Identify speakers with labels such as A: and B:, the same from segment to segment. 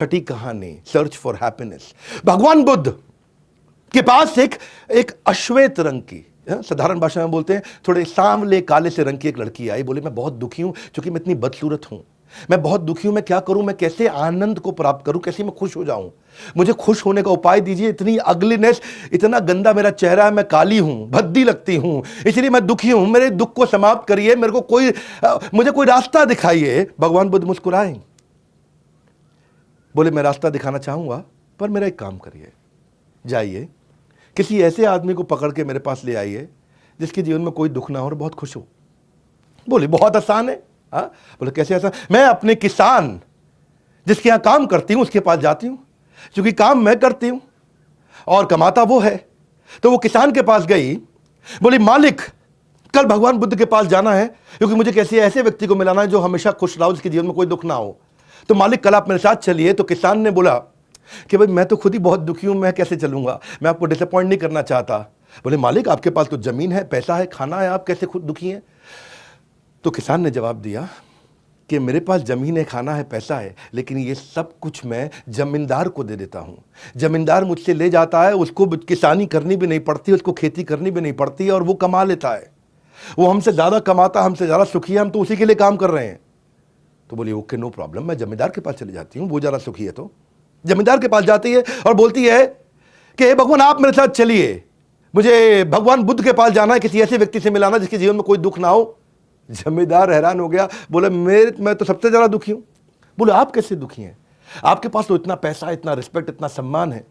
A: छठी कहानी, search for happiness. भगवान बुद्ध के पास एक अश्वेत रंग की, साधारण भाषा में बोलते हैं थोड़े सांवले काले से रंग की एक लड़की आई। बोले मैं बहुत दुखी हूं क्योंकि मैं इतनी बदसूरत हूं, मैं बहुत दुखी हूं, मैं क्या करूं, मैं कैसे आनंद को प्राप्त करूं, कैसे मैं खुश हो जाऊं, मुझे खुश होने का उपाय दीजिए। इतनी अगलीनेस, इतना गंदा मेरा चेहरा है, मैं काली हूं, भद्दी लगती हूं, इसलिए मैं दुखी हूं, मेरे दुख को समाप्त करिए, मेरे को मुझे कोई रास्ता दिखाइए। भगवान बुद्ध मुस्कुराए, बोले मैं रास्ता दिखाना चाहूंगा, पर मेरा एक काम करिए, जाइए किसी ऐसे आदमी को पकड़ के मेरे पास ले आइए जिसके जीवन में कोई दुख ना हो और बहुत खुश हो। बोले बहुत आसान है। बोले कैसे आसान? मैं अपने किसान जिसके यहां काम करती हूं उसके पास जाती हूं, क्योंकि काम मैं करती हूं और कमाता वो है। तो वो किसान के पास गई, बोली मालिक कल भगवान बुद्ध के पास जाना है क्योंकि मुझे किसी ऐसे व्यक्ति को मिलाना है जो हमेशा खुश रहा, उसके जीवन में कोई दुख ना हो। तो मालिक कल आप मेरे साथ चलिए। तो किसान ने बोला कि भाई मैं तो खुद ही बहुत दुखी हूं, मैं कैसे चलूंगा, मैं आपको डिसअपॉइंट नहीं करना चाहता। बोले मालिक आपके पास तो जमीन है, पैसा है, खाना है, आप कैसे खुद दुखी हैं? तो किसान ने जवाब दिया कि मेरे पास जमीन है, खाना है, पैसा है, लेकिन ये सब कुछ मैं जमींदार को दे देता हूं। जमींदार मुझसे ले जाता है, उसको किसानी करनी भी नहीं पड़ती, उसको खेती करनी भी नहीं पड़ती और वो कमा लेता है। वो हमसे ज्यादा कमाता, हमसे ज्यादा सुखी है, हम तो उसी के लिए काम कर रहे हैं। तो बोली ओके नो प्रॉब्लम, मैं जमींदार के पास चली जाती हूं, वो ज्यादा सुखी है। तो जमींदार के पास जाती है और बोलती है कि भगवान आप मेरे साथ चलिए, मुझे भगवान बुद्ध के पास जाना है, किसी ऐसे व्यक्ति से मिलाना जिसके जीवन में कोई दुख ना हो। जमींदार हैरान हो गया, बोले मैं तो सबसे ज्यादा दुखी हूं। बोले आप कैसे दुखी हैं, आपके पास तो इतना पैसा, इतना रिस्पेक्ट, इतना सम्मान है।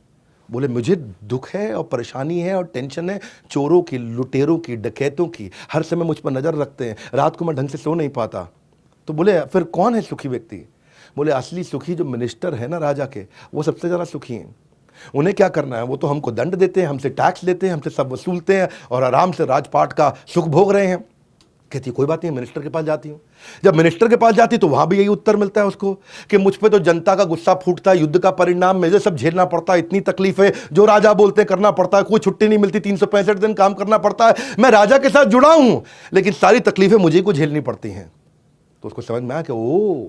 A: बोले मुझे दुख है और परेशानी है और टेंशन है, चोरों की, लुटेरों की, डकैतों की, हर समय मुझ पर नजर रखते हैं, रात को मैं ढंग से सो नहीं पाता। तो बोले फिर कौन है सुखी व्यक्ति? बोले असली सुखी जो मिनिस्टर है ना राजा के, वो सबसे ज्यादा सुखी हैं। उन्हें क्या करना है, वो तो हमको दंड देते हैं, हमसे टैक्स लेते हैं, हमसे सब वसूलते हैं और आराम से राजपाट का सुख भोग रहे हैं। कहती कोई बात नहीं, मिनिस्टर के पास जाती हूँ। जब मिनिस्टर के पास जाती तो वहां भी यही उत्तर मिलता है उसको कि मुझ पे तो जनता का गुस्सा फूटता है, युद्ध का परिणाम मुझे सब झेलना पड़ता है, इतनी तकलीफ है, जो राजा बोलते करना पड़ता है, कोई छुट्टी नहीं मिलती, 365 दिन काम करना पड़ता है, मैं राजा के साथ जुड़ा हूं लेकिन सारी तकलीफें मुझे को झेलनी पड़ती हैं। तो उसको समझ में आया कि ओ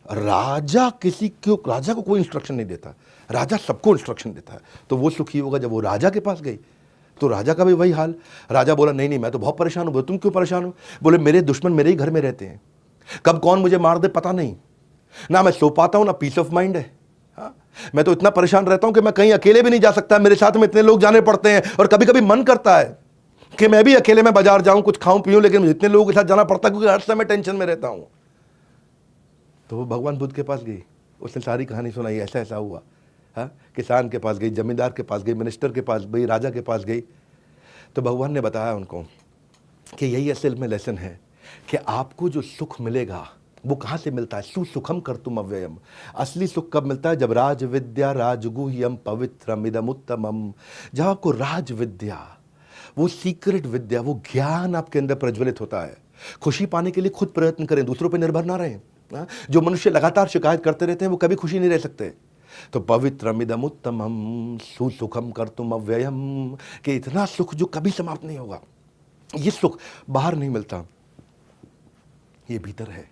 A: राजा राजा को कोई इंस्ट्रक्शन नहीं देता, राजा सबको इंस्ट्रक्शन देता है। तो वो सुखी होगा। जब वो राजा के पास गई तो राजा का भी वही हाल। राजा बोला नहीं मैं तो बहुत परेशान हूं। बोले तुम क्यों परेशान हो? बोले मेरे दुश्मन मेरे ही घर में रहते हैं, कब कौन मुझे मार दे पता नहीं, ना मैं सो पाता हूं, ना पीस ऑफ माइंड है। मैं तो इतना परेशान रहता हूं कि मैं कहीं अकेले भी नहीं जा सकता, मेरे साथ में इतने लोग जाने पड़ते हैं और कभी कभी मन करता है कि मैं भी अकेले में बाजार जाऊं, कुछ खाऊं पीऊं, लेकिन इतने लोगों के साथ जाना पड़ता है क्योंकि हर समय टेंशन में रहता हूं। तो वो भगवान बुद्ध के पास गई, उसने सारी कहानी सुनाई, ऐसा ऐसा हुआ। किसान के पास गई, जमींदार के पास गई, मिनिस्टर के पास गई, राजा के पास गई। तो भगवान ने बताया उनको कि यही असल में लेसन है कि आपको जो सुख मिलेगा वो कहां से मिलता है? सुसुखम कर्तुम अव्ययम। असली सुख कब मिलता है? जब राज विद्या राजगुह्यम पवित्रम इदम उत्तमम। जब आपको राज विद्या, वो सीक्रेट विद्या, वो ज्ञान आपके अंदर प्रज्वलित होता है। खुशी पाने के लिए खुद प्रयत्न करें, दूसरों पर निर्भर ना रहें। जो मनुष्य लगातार शिकायत करते रहते हैं वो कभी खुशी नहीं रह सकते। तो पवित्रमिदम उत्तमम सुसुखम कर्तुम अव्ययम, कि इतना सुख जो कभी समाप्त नहीं होगा। ये सुख बाहर नहीं मिलता, ये भीतर है।